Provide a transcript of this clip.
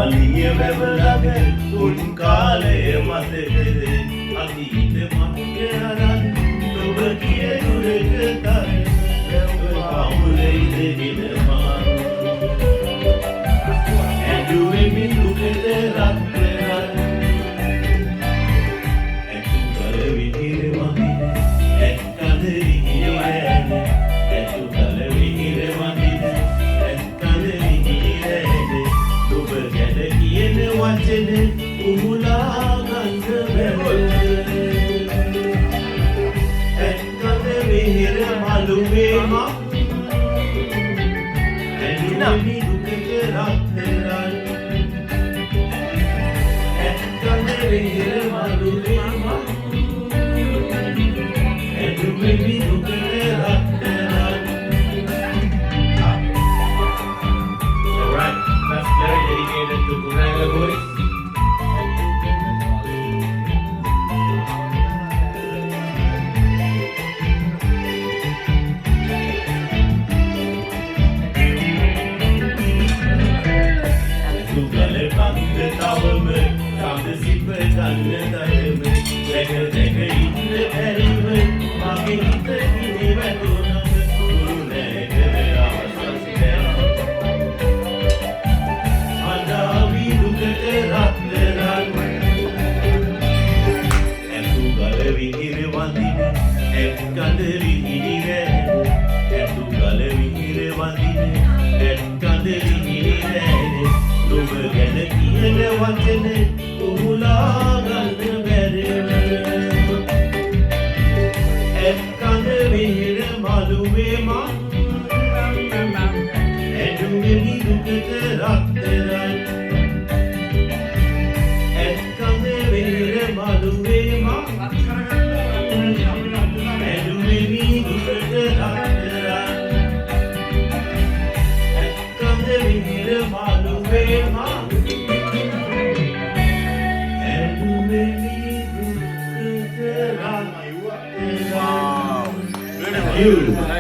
අලිය වැවලගේ උන් කාලේ මතකද අතීත මතකය අරන් ඔබ කිය දුරක තරම පවුලේ දෙවිදමා ඇදුවේ මිදුකද රත්තරන් ඇතු කල විහිර වදින ඇත්තද විහිරෑන ඇතු කල විහිර වදින ඇත්තද විහිරෑන ඔබ ගැන කියන වචන උමුලා ගන්න බැහැ ඇත්තද විහිර මළුවේ මා ඇදුවේ මිදුකද රත්තරන් ඇත්තද විහිර මළුවේ මා ඇදුවේ මිදුකද රත්තරන්. Alright, that's very dedicated to Kuranga boys. Sugale bande tavame, tavde sippe danne tareme, deka deka itte perime, mage itte kini veduname, guru negere avasasde. Adavi dukete ratteran, sugale vihire vandine, ekkade vihire, sugale vihire vandine, ekkade vihire. ඔබ ගැන කියන වචන උමුලා ගන්න බැරිව එක්කඳ විහිර මළුවේ මා ඇදුවේ මිදුකද රත්තරන් එක්කඳ විහිර මළුවේ මා ඇදුවේ මිදුකද රත්තරන් එක්කඳ විහිර මළුවේ මා You.